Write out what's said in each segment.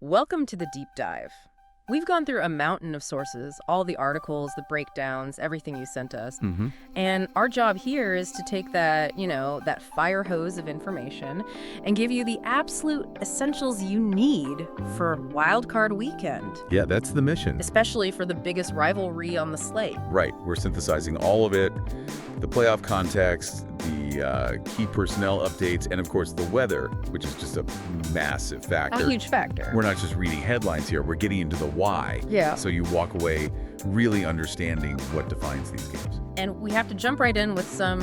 Welcome to the deep dive. We've gone through a mountain of sources, all the articles, the breakdowns, everything you sent us. And our job here is to take that, that fire hose of information and give you the absolute essentials you need for Wild Card Weekend. Yeah, that's the mission. Especially for the biggest rivalry on the slate. Right. We're synthesizing all of it, the playoff context, the key personnel updates, and of course the weather, which is just a massive factor. A huge factor. We're not just reading headlines here, we're getting into the why. Yeah. So you walk away really understanding what defines these games. And we have to jump right in with some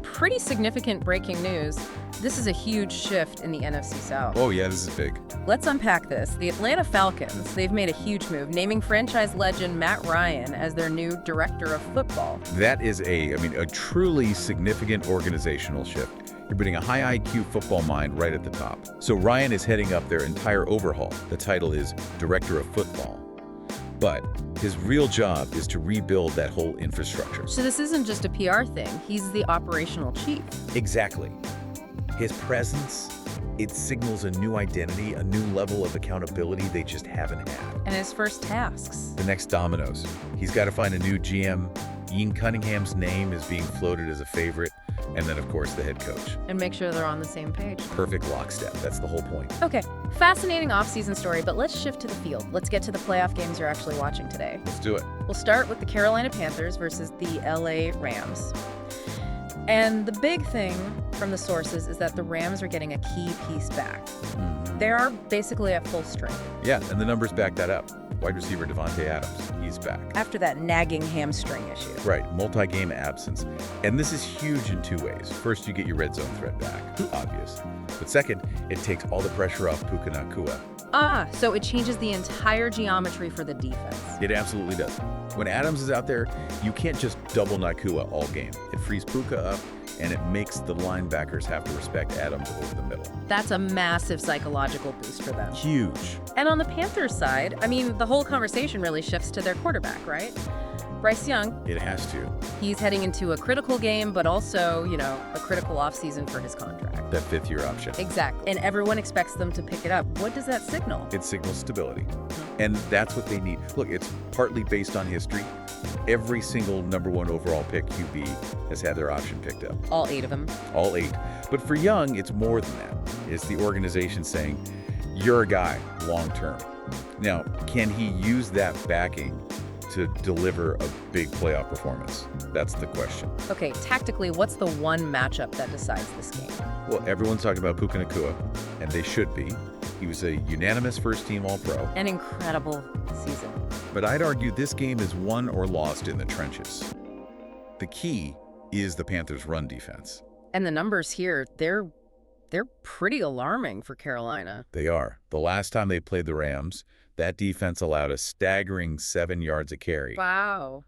pretty significant breaking news. This is a huge shift in the NFC South. Oh yeah, this is big. Let's unpack this. The Atlanta Falcons, they've made a huge move, naming franchise legend Matt Ryan as their new director of football. That is a truly significant organizational shift. You're putting a high IQ football mind right at the top. So Ryan is heading up their entire overhaul. The title is Director of Football. But his real job is to rebuild that whole infrastructure. So this isn't just a PR thing. He's the operational chief. Exactly. His presence, it signals a new identity, a new level of accountability they just haven't had. And his first tasks. The next dominoes. He's got to find a new GM. Ian Cunningham's name is being floated as a favorite. And then, of course, the head coach. And make sure they're on the same page. Perfect lockstep. That's the whole point. Okay, fascinating off-season story, but let's shift to the field. Let's get to the playoff games you're actually watching today. Let's do it. We'll start with the Carolina Panthers versus the LA Rams. And the big thing from the sources is that the Rams are getting a key piece back. They are basically at full strength. Yeah, and the numbers back that up. Wide receiver Devontae Adams, he's back. After that nagging hamstring issue. Right, multi-game absence. And this is huge in two ways. First, you get your red zone threat back, obvious. But second, it takes all the pressure off Puka Nacua. So it changes the entire geometry for the defense. It absolutely does. When Adams is out there, you can't just double Nacua all game. It frees Puka up, and it makes the linebackers have to respect Adams over the middle. That's a massive psychological boost for them. Huge. And on the Panthers side, the whole conversation really shifts to their quarterback, right? Bryce Young. It has to. He's heading into a critical game, but also, a critical offseason for his contract. That fifth-year option. Exactly. And everyone expects them to pick it up. What does that signal? It signals stability. And that's what they need. Look, it's partly based on history. Every single #1 overall pick QB has had their option picked up. All 8 of them. All 8. But for Young, it's more than that. It's the organization saying, you're a guy long-term. Now, can he use that backing to deliver a big playoff performance? That's the question. Okay, tactically, what's the one matchup that decides this game? Well, everyone's talking about Puka Nacua, and they should be. He was a unanimous first-team All-Pro. An incredible season. But I'd argue this game is won or lost in the trenches. The key is the Panthers' run defense. And the numbers here, they're pretty alarming for Carolina. They are. The last time they played the Rams, that defense allowed a staggering 7 yards a carry. Wow.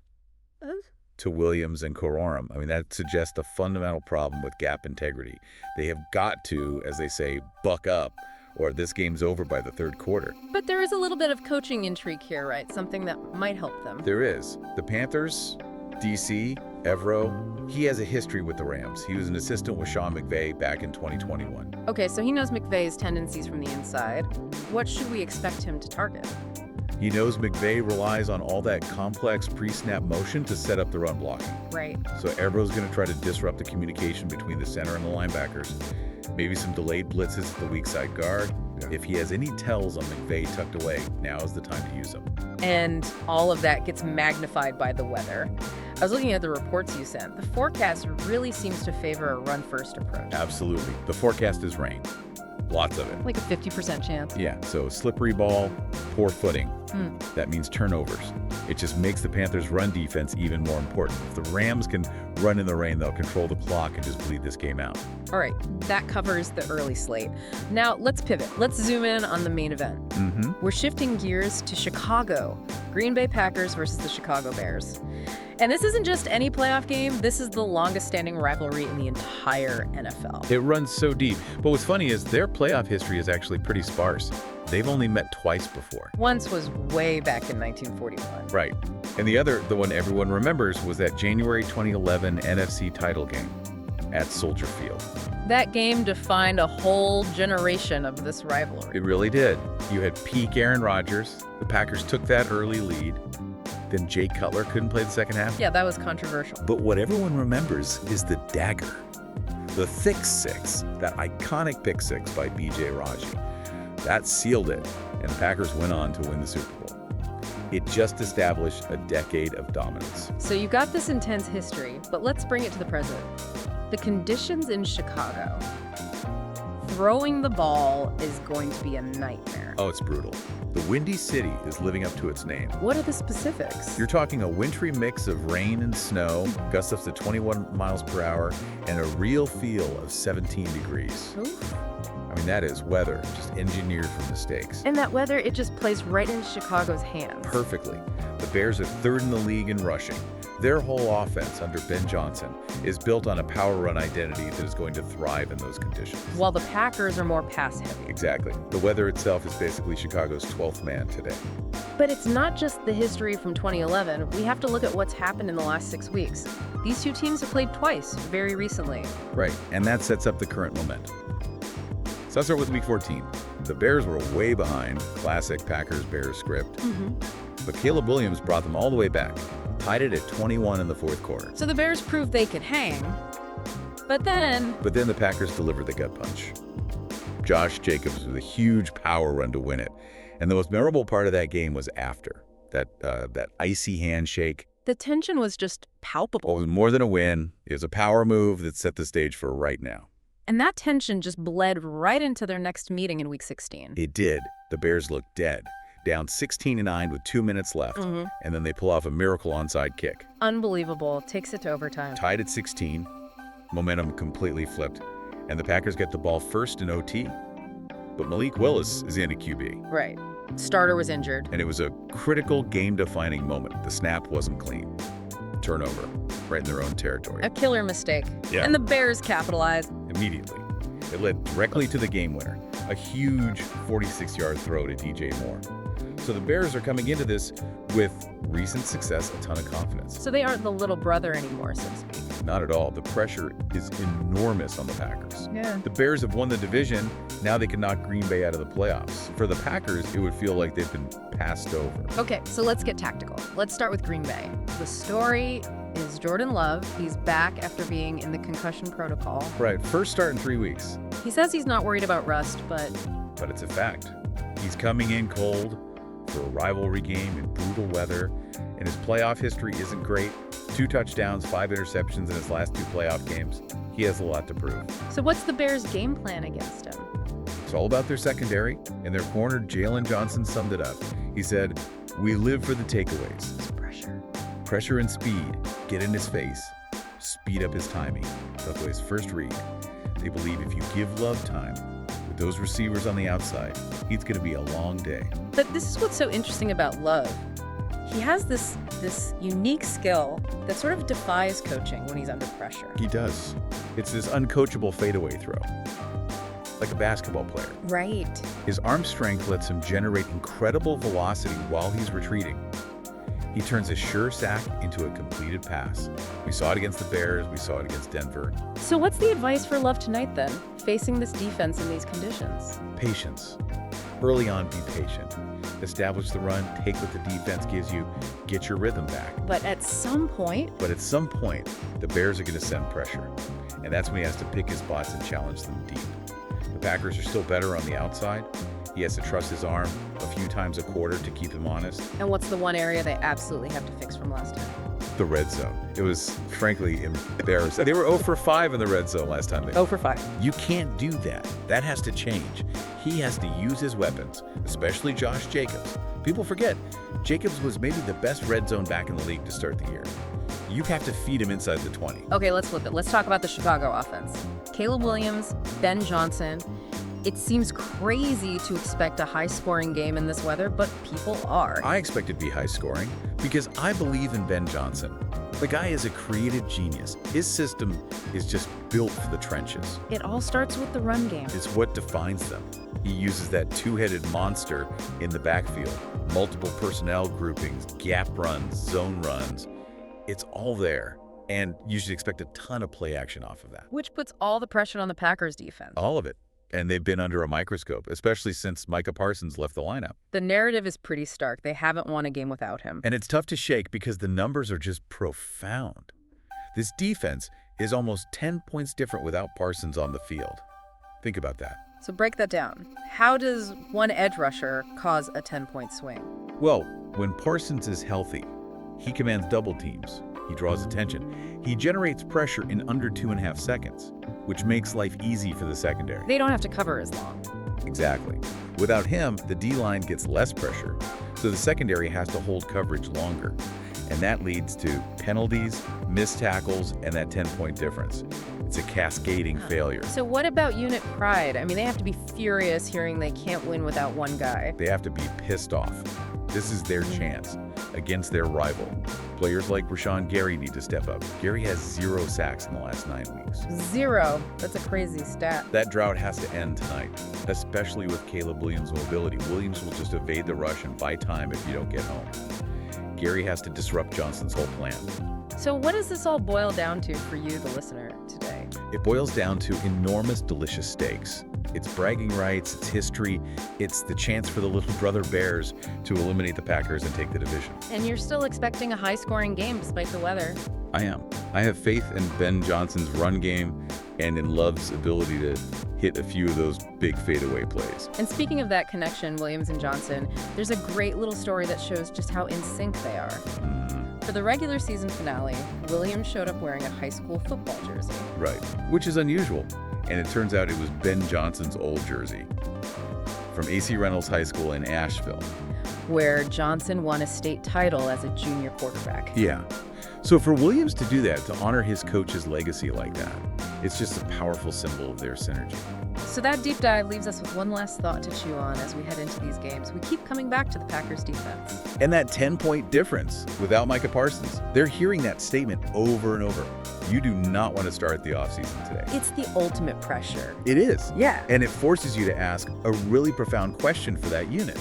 To Williams and Querim. That suggests a fundamental problem with gap integrity. They have got to, as they say, buck up, or this game's over by the third quarter. But there is a little bit of coaching intrigue here, right? Something that might help them. There is. The Panthers, DC, Evero, he has a history with the Rams. He was an assistant with Sean McVay back in 2021. Okay, so he knows McVay's tendencies from the inside. What should we expect him to target? He knows McVay relies on all that complex pre-snap motion to set up the run blocking. Right. So Evero's going to try to disrupt the communication between the center and the linebackers. Maybe some delayed blitzes at the weak side guard. If he has any tells on McVay tucked away, now is the time to use them. And all of that gets magnified by the weather. I was looking at the reports you sent. The forecast really seems to favor a run-first approach. Absolutely. The forecast is rain. Lots of it. Like a 50% chance. Yeah, so slippery ball, poor footing. That means turnovers. It just makes the Panthers' run defense even more important. If the Rams can run in the rain, they'll control the clock and just bleed this game out. All right, that covers the early slate. Now, let's pivot. Let's zoom in on the main event. We're shifting gears to Chicago. Green Bay Packers versus the Chicago Bears. And this isn't just any playoff game. This is the longest-standing rivalry in the entire NFL. It runs so deep. But what's funny is their playoff history is actually pretty sparse. They've only met twice before. Once was way back in 1941. Right. And the one everyone remembers, was that January 2011 NFC title game. at Soldier Field. That game defined a whole generation of this rivalry. It really did. You had peak Aaron Rodgers. The Packers took that early lead. Then Jay Cutler couldn't play the second half. Yeah, that was controversial. But what everyone remembers is the dagger. The thick six, that iconic pick six by B.J. Raji. That sealed it, and the Packers went on to win the Super Bowl. It just established a decade of dominance. So you got this intense history, but let's bring it to the present. The conditions in Chicago. Throwing the ball is going to be a nightmare. Oh, it's brutal. The Windy City is living up to its name. What are the specifics? You're talking a wintry mix of rain and snow, gusts up to 21 miles per hour, and a real feel of 17 degrees. Oof. I mean, that is weather, just engineered for mistakes. And that weather, it just plays right into Chicago's hands. Perfectly. The Bears are third in the league in rushing. Their whole offense under Ben Johnson is built on a power run identity that is going to thrive in those conditions. While the Packers are more pass heavy. Exactly. The weather itself is basically Chicago's 12th man today. But it's not just the history from 2011. We have to look at what's happened in the last 6 weeks. These two teams have played twice, very recently. Right, and that sets up the current momentum. So let's start with Week 14. The Bears were way behind, classic Packers-Bears script. But Caleb Williams brought them all the way back, tied it at 21 in the fourth quarter. So the Bears proved they could hang. But then the Packers delivered the gut punch. Josh Jacobs with a huge power run to win it. And the most memorable part of that game was after, that icy handshake. the tension was just palpable. It was more than a win. It was a power move that set the stage for right now. And that tension just bled right into their next meeting in Week 16. It did. The Bears looked dead, down 16-9 with 2 minutes left, and then they pull off a miracle onside kick. Unbelievable. Takes it to overtime. Tied at 16, momentum completely flipped, and the Packers get the ball first in OT. But Malik Willis is in at QB. Right. Starter was injured. And it was a critical game-defining moment. The snap wasn't clean. Turnover, right in their own territory. A killer mistake. Yeah. And the Bears capitalized. Immediately. It led directly to the game winner, a huge 46-yard throw to DJ Moore. So the Bears are coming into this with recent success, a ton of confidence. So they aren't the little brother anymore, so to speak. Not at all. The pressure is enormous on the Packers. Yeah. The Bears have won the division. Now they can knock Green Bay out of the playoffs. For the Packers, it would feel like they've been passed over. Okay, so let's get tactical. Let's start with Green Bay. The story is Jordan Love. He's back after being in the concussion protocol. Right, first start in 3 weeks. He says he's not worried about rust, but But it's a fact. He's coming in cold for a rivalry game in brutal weather, and his playoff history isn't great. 2 touchdowns, 5 interceptions in his last 2 playoff games. He has a lot to prove. so what's the Bears' game plan against him? It's all about their secondary, and their corner, Jalen Johnson, summed it up. He said, "We live for the takeaways. It's pressure. Pressure and speed. Get in his face. Speed up his timing." That's his first read. They believe if you give Love time, with those receivers on the outside, it's going to be a long day. But this is what's so interesting about Love. He has this unique skill that sort of defies coaching when he's under pressure. He does. It's this uncoachable fadeaway throw, like a basketball player. Right. His arm strength lets him generate incredible velocity while he's retreating. He turns a sure sack into a completed pass. We saw it against the Bears. We saw it against Denver. So what's the advice for Love tonight then, facing this defense in these conditions? Patience. Early on, be patient. Establish the run, take what the defense gives you, get your rhythm back. But at some point, The Bears are going to send pressure. And that's when he has to pick his spots and challenge them deep. The Packers are still better on the outside. He has to trust his arm a few times a quarter to keep him honest. and what's the one area they absolutely have to fix from last time? The red zone. It was, frankly, embarrassing. They were 0 for 5 in the red zone last time. 0 for 5. You can't do that. That has to change. He has to use his weapons, especially Josh Jacobs. People forget, Jacobs was maybe the best red zone back in the league to start the year. You have to feed him inside the 20. Okay, let's flip it. Let's talk about the Chicago offense. Caleb Williams, Ben Johnson. It seems crazy to expect a high-scoring game in this weather, but people are. I expect it to be high scoring because I believe in Ben Johnson. The guy is a creative genius. His system is just built for the trenches. It all starts with the run game. It's what defines them. He uses that two-headed monster in the backfield, multiple personnel groupings, gap runs, zone runs. It's all there. And you should expect a ton of play action off of that. Which puts all the pressure on the Packers defense. All of it. And they've been under a microscope, especially since Micah Parsons left the lineup. The narrative is pretty stark. They haven't won a game without him. And it's tough to shake because the numbers are just profound. This defense is almost 10 points different without Parsons on the field. Think about that. So break that down. How does one edge rusher cause a 10-point swing? Well, when Parsons is healthy, he commands double teams. He draws attention. He generates pressure in under 2.5 seconds, which makes life easy for the secondary. They don't have to cover as long. Exactly. Without him, the D-line gets less pressure, so the secondary has to hold coverage longer. And that leads to penalties, missed tackles, and that 10-point difference. It's a cascading failure. So what about unit pride? I mean, they have to be furious hearing they can't win without one guy. They have to be pissed off. This is their chance against their rival. Players like Rashawn Gary need to step up. Gary has 0 sacks in the last 9 weeks. 0. That's a crazy stat. That drought has to end tonight, especially with Caleb Williams' mobility. Williams will just evade the rush and buy time if you don't get home. Gary has to disrupt Johnson's whole plan. So what does this all boil down to for you, the listener, today? It boils down to enormous, delicious stakes. It's bragging rights, it's history, it's the chance for the little brother Bears to eliminate the Packers and take the division. And you're still expecting a high-scoring game despite the weather. I am. I have faith in Ben Johnson's run game and in Love's ability to hit a few of those big fadeaway plays. And speaking of that connection, Williams and Johnson, there's a great little story that shows just how in sync they are. For the regular season finale, Williams showed up wearing a high school football jersey. Right, which is unusual. And it turns out it was Ben Johnson's old jersey from AC Reynolds High School in Asheville, where Johnson won a state title as a junior quarterback. Yeah. So for Williams to do that, to honor his coach's legacy like that, it's just a powerful symbol of their synergy. So that deep dive leaves us with one last thought to chew on as we head into these games. We keep coming back to the Packers defense. And that 10-point difference without Micah Parsons. They're hearing that statement over and over. You do not want to start the offseason today. It's the ultimate pressure. It is. Yeah. And it forces you to ask a really profound question for that unit.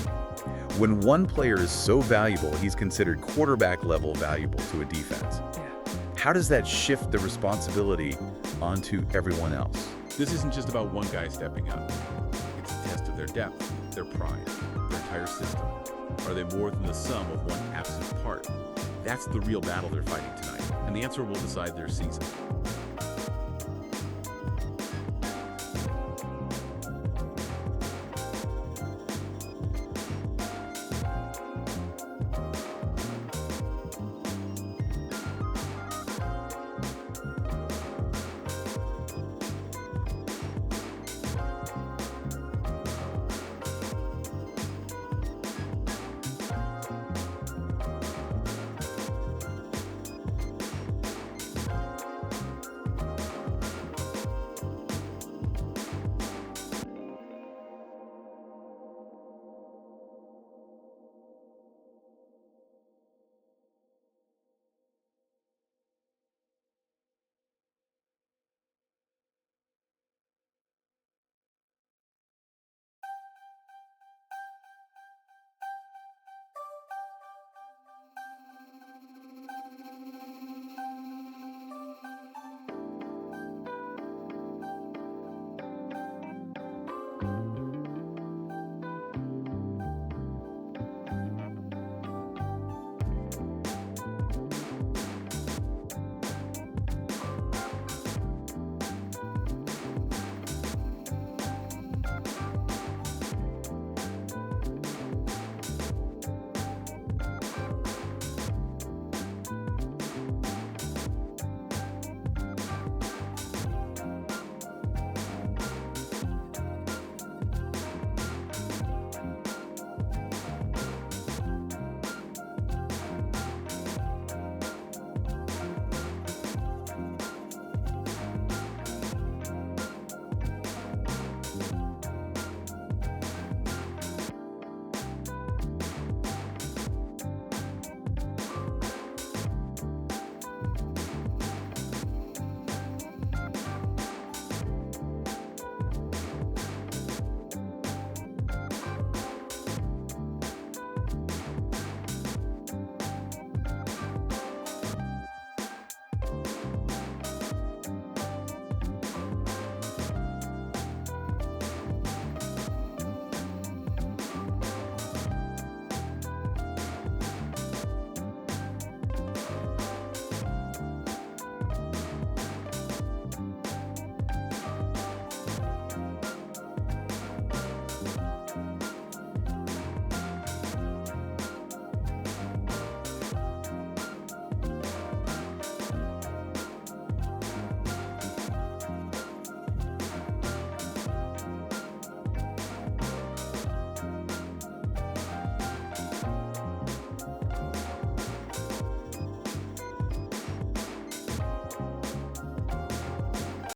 When one player is so valuable, he's considered quarterback level valuable to a defense. Yeah. How does that shift the responsibility onto everyone else? This isn't just about one guy stepping up. It's a test of their depth, their pride, their entire system. Are they more than the sum of one absent part? That's the real battle they're fighting tonight, and the answer will decide their season.